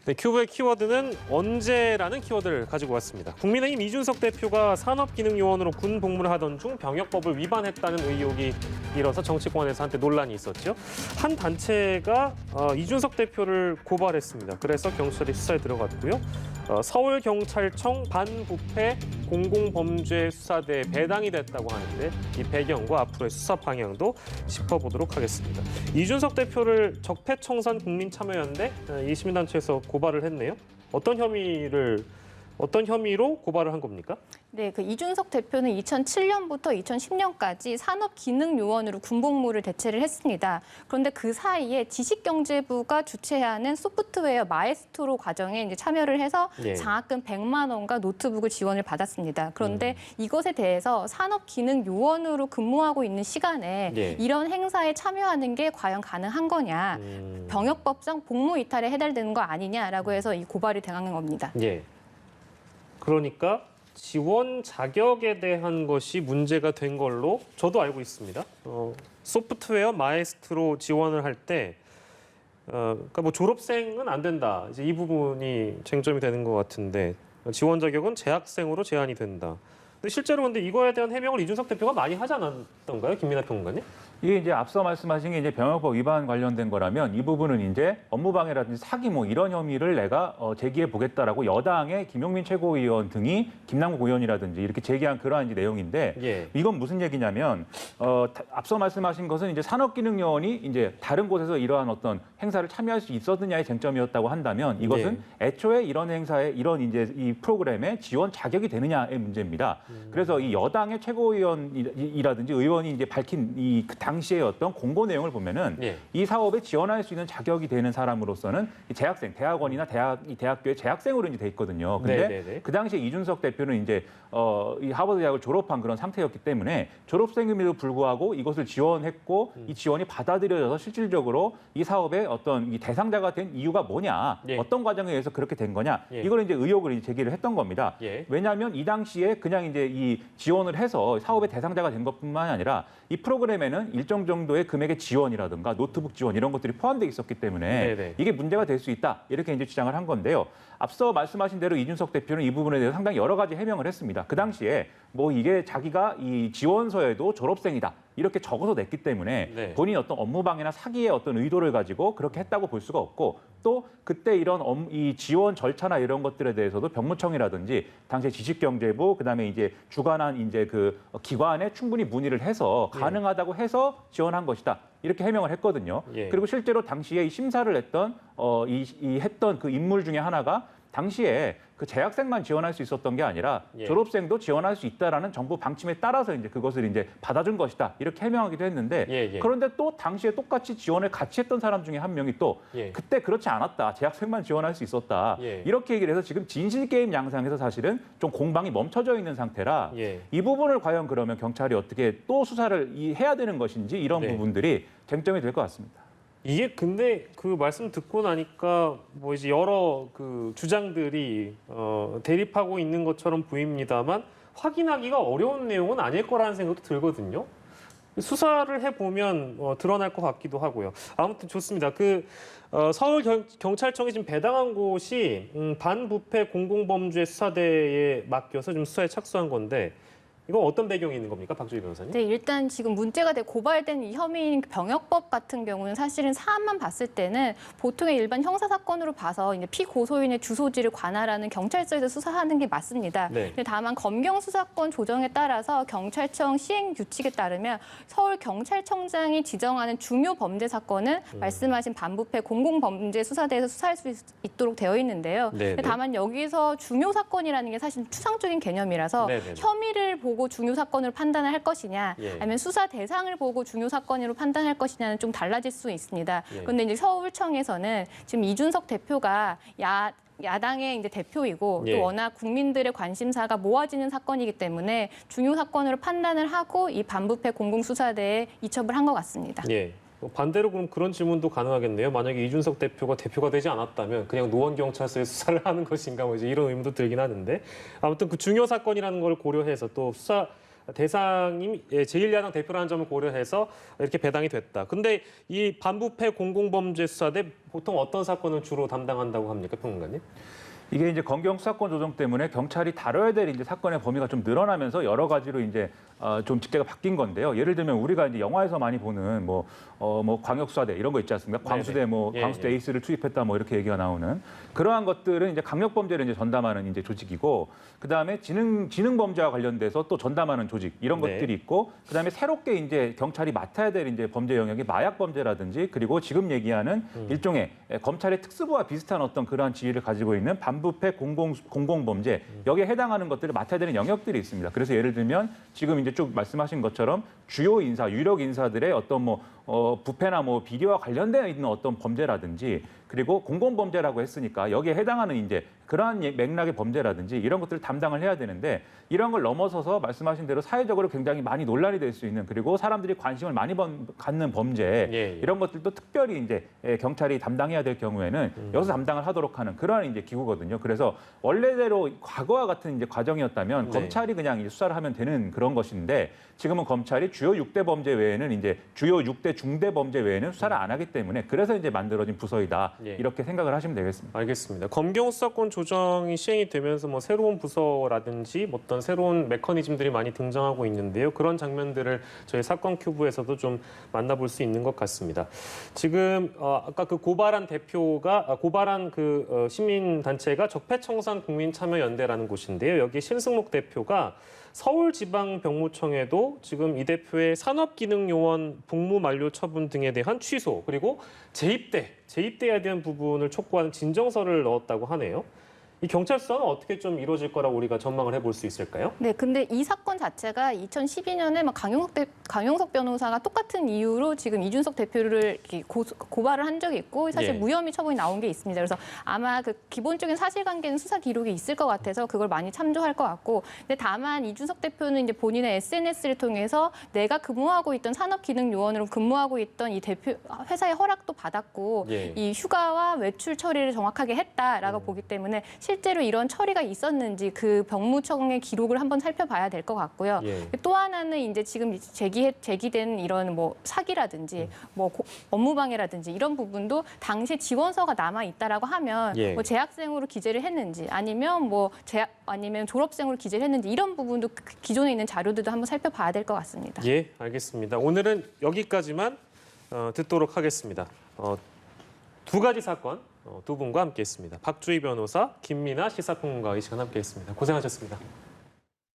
네, 큐브의 키워드는 언제라는 키워드를 가지고 왔습니다. 국민의힘 이준석 대표가 산업기능요원으로 군 복무를 하던 중 병역법을 위반했다는 의혹이 일어서 정치권에서 한때 논란이 있었죠. 한 단체가 이준석 대표를 고발했습니다. 그래서 경찰이 수사에 들어갔고요. 서울경찰청 반부패 공공범죄수사대에 배당이 됐다고 하는데 이 배경과 앞으로의 수사 방향도 짚어보도록 하겠습니다. 이준석 대표를 적폐청산 국민참여연대 이 시민단체에서 고발을 했네요. 어떤 혐의로 고발을 한 겁니까? 네, 그 이준석 대표는 2007년부터 2010년까지 산업기능요원으로 군복무를 대체를 했습니다. 그런데 그 사이에 지식경제부가 주최하는 소프트웨어 마에스트로 과정에 이제 참여를 해서 예. 장학금 100만 원과 노트북을 지원을 받았습니다. 그런데 이것에 대해서 산업기능요원으로 근무하고 있는 시간에 예. 이런 행사에 참여하는 게 과연 가능한 거냐, 병역법상 복무 이탈에 해당되는 거 아니냐라고 해서 이 고발이 당한 겁니다. 예. 그러니까 지원 자격에 대한 것이 문제가 된 걸로 저도 알고 있습니다. 소프트웨어 마에스트로 지원을 할 때, 그러니까 뭐 졸업생은 안 된다. 이제 이 부분이 쟁점이 되는 것 같은데 지원 자격은 재학생으로 제한이 된다. 근데 실제로 근데 이거에 대한 해명을 이준석 대표가 많이 하지 않았던가요, 김민하 평론가님? 이게 이제 앞서 말씀하신 게 이제 병역법 위반 관련된 거라면 이 부분은 이제 업무방해라든지 사기 뭐 이런 혐의를 내가 제기해 보겠다라고 여당의 김용민 최고위원 등이 김남국 의원이라든지 이렇게 제기한 그러한 이제 내용인데 예. 이건 무슨 얘기냐면 앞서 말씀하신 것은 이제 산업기능요원이 이제 다른 곳에서 이러한 어떤 행사를 참여할 수 있었느냐의 쟁점이었다고 한다면 이것은 애초에 이런 행사에 이런 이제 이 프로그램에 지원 자격이 되느냐의 문제입니다. 그래서 이 여당의 최고위원이라든지 의원이 이제 밝힌 이 당시의 어떤 공고 내용을 보면은 이 사업에 지원할 수 있는 자격이 되는 사람으로서는 이 재학생, 대학원이나 대학교의 재학생으로 이제 돼 있거든요. 근데 그 당시에 이준석 대표는 이제 이 하버드 대학을 졸업한 그런 상태였기 때문에 졸업생임에도 불구하고 이것을 지원했고 이 지원이 받아들여져서 실질적으로 이 사업의 어떤 이 대상자가 된 이유가 뭐냐, 어떤 과정에 의해서 그렇게 된 거냐, 이걸 이제 의혹을 이제 제기를 했던 겁니다. 왜냐하면 이 당시에 그냥 이제 이 지원을 해서 사업의 대상자가 된 것뿐만 아니라 이 프로그램에는 일정 정도의 금액의 지원이라든가 노트북 지원 이런 것들이 포함되어 있었기 때문에 이게 문제가 될 수 있다 이렇게 이제 주장을 한 건데요. 앞서 말씀하신 대로 이준석 대표는 이 부분에 대해서 상당히 여러 가지 해명을 했습니다. 그 당시에 뭐 이게 자기가 이 지원서에도 졸업생이다 이렇게 적어서 냈기 때문에 본인이 어떤 업무방해나 사기의 어떤 의도를 가지고 그렇게 했다고 볼 수가 없고 또 그때 이런 이 지원 절차나 이런 것들에 대해서도 병무청이라든지 당시 지식경제부 그다음에 이제 주관한 이제 그 기관에 충분히 문의를 해서 가능하다고 해서 지원한 것이다. 이렇게 해명을 했거든요. 그리고 실제로 당시에 이 심사를 했던 했던 그 인물 중에 하나가 당시에 그 재학생만 지원할 수 있었던 게 아니라 졸업생도 지원할 수 있다라는 정부 방침에 따라서 이제 그것을 이제 받아준 것이다 이렇게 해명하기도 했는데 그런데 또 당시에 똑같이 지원을 같이 했던 사람 중에 한 명이 또 그때 그렇지 않았다 재학생만 지원할 수 있었다 이렇게 얘기를 해서 지금 진실 게임 양상에서 사실은 좀 공방이 멈춰져 있는 상태라 이 부분을 과연 그러면 경찰이 어떻게 또 수사를 해야 되는 것인지 이런 부분들이 쟁점이 될 것 같습니다. 이게 근데 그 말씀 듣고 나니까 뭐 이제 여러 그 주장들이 대립하고 있는 것처럼 보입니다만 확인하기가 어려운 내용은 아닐 거라는 생각도 들거든요. 수사를 해보면 드러날 것 같기도 하고요. 아무튼 좋습니다. 서울경찰청이 지금 배당한 곳이 반부패 공공범죄 수사대에 맡겨서 좀 수사에 착수한 건데 이건 어떤 배경이 있는 겁니까, 박주희 변호사님? 네, 일단 지금 문제가 돼 고발된 이 혐의인 병역법 같은 경우는 사실은 사안만 봤을 때는 보통의 일반 형사 사건으로 봐서 이제 피고소인의 주소지를 관할하는 경찰서에서 수사하는 게 맞습니다. 근데 다만 검경 수사권 조정에 따라서 경찰청 시행 규칙에 따르면 서울 경찰청장이 지정하는 중요 범죄 사건은 말씀하신 반부패 공공범죄 수사대에서 수사할 수 있도록 되어 있는데요. 다만 여기서 중요 사건이라는 게 사실 추상적인 개념이라서 혐의를 보고 중요 사건으로 판단을 할 것이냐, 아니면 수사 대상을 보고 중요 사건으로 판단할 것이냐는 좀 달라질 수 있습니다. 그런데 이제 서울청에서는 지금 이준석 대표가 야당의 이제 대표이고 또 워낙 국민들의 관심사가 모아지는 사건이기 때문에 중요 사건으로 판단을 하고 이 반부패 공공수사대에 이첩을 한 것 같습니다. 반대로 그럼 그런 질문도 가능하겠네요. 만약에 이준석 대표가 되지 않았다면 그냥 노원경찰서에 수사를 하는 것인가 뭐 이제 이런 의문도 들긴 하는데 아무튼 그 중요 사건이라는 걸 고려해서 또 수사 대상이 제1야당 대표라는 점을 고려해서 이렇게 배당이 됐다. 근데 이 반부패 공공범죄 수사대 보통 어떤 사건을 주로 담당한다고 합니까, 평론가님? 이게 이제 검경 수사권 조정 때문에 경찰이 다뤄야 될 이제 사건의 범위가 좀 늘어나면서 여러 가지로 이제 좀 직제가 바뀐 건데요. 예를 들면 우리가 이제 영화에서 많이 보는 뭐 광역수사대 이런 거 있지 않습니까? 광수대 광수대 에이스를 투입했다 뭐 이렇게 얘기가 나오는 그러한 것들은 이제 강력범죄를 이제 전담하는 이제 조직이고 그다음에 지능범죄와 관련돼서 또 전담하는 조직 이런 것들이 있고 그다음에 새롭게 이제 경찰이 맡아야 될 이제 범죄 영역이 마약범죄라든지 그리고 지금 얘기하는 일종의 검찰의 특수부와 비슷한 어떤 그러한 지위를 가지고 있는 반부패 공공범죄 여기에 해당하는 것들을 맡아야 되는 영역들이 있습니다. 그래서 예를 들면 지금 이제 쭉 말씀하신 것처럼 주요 인사, 유력 인사들의 어떤 부패나 비리와 관련되어 있는 어떤 범죄라든지 그리고 공공범죄라고 했으니까 여기에 해당하는 이제 그러한 맥락의 범죄라든지 이런 것들을 담당을 해야 되는데 이런 걸 넘어서서 말씀하신 대로 사회적으로 굉장히 많이 논란이 될 수 있는 그리고 사람들이 관심을 많이 갖는 범죄 이런 것들도 특별히 이제 경찰이 담당해야 될 경우에는 여기서 담당을 하도록 하는 그러한 이제 기구거든요. 그래서 원래대로 과거와 같은 이제 과정이었다면 검찰이 그냥 이제 수사를 하면 되는 그런 것인데 지금은 검찰이 주요 6대 범죄 외에는 이제 주요 6대 중대 범죄 외에는 수사를 안 하기 때문에 그래서 이제 만들어진 부서이다. 이렇게 생각을 하시면 되겠습니다. 알겠습니다. 검경 수사권 조정이 시행이 되면서 새로운 부서라든지 어떤 새로운 메커니즘들이 많이 등장하고 있는데요. 그런 장면들을 저희 사건 큐브에서도 좀 만나볼 수 있는 것 같습니다. 지금 아까 그 고발한 대표가 고발한 그 시민 단체가 적폐청산국민참여연대라는 곳인데요. 여기 신승목 대표가 서울지방병무청에도 지금 이 대표의 산업기능요원 복무 만료 처분 등에 대한 취소 그리고 재입대에 대한 부분을 촉구하는 진정서를 넣었다고 하네요. 이 경찰 수사는 어떻게 좀 이루어질 거라고 우리가 전망을 해볼 수 있을까요? 네, 근데 이 사건 자체가 2012년에 강용석 변호사가 똑같은 이유로 지금 이준석 대표를 이렇게 고발을 한 적이 있고 사실 무혐의 처분이 나온 게 있습니다. 그래서 아마 그 기본적인 사실관계는 수사 기록이 있을 것 같아서 그걸 많이 참조할 것 같고, 근데 다만 이준석 대표는 이제 본인의 SNS를 통해서 내가 근무하고 있던 산업기능요원으로 근무하고 있던 이 대표 회사의 허락도 받았고 이 휴가와 외출 처리를 정확하게 했다라고 보기 때문에. 실제로 이런 처리가 있었는지 그 병무청의 기록을 한번 살펴봐야 될 것 같고요. 또 하나는 이제 지금 제기된 이런 사기라든지 업무방해라든지 이런 부분도 당시 지원서가 남아 있다라고 하면 재학생으로 기재를 했는지 아니면 아니면 졸업생으로 기재를 했는지 이런 부분도 기존에 있는 자료들도 한번 살펴봐야 될 것 같습니다. 예, 알겠습니다. 오늘은 여기까지만 듣도록 하겠습니다. 두 가지 사건 두 분과 함께했습니다. 박주희 변호사, 김민아 시사평론가 이 시간 함께했습니다. 고생하셨습니다.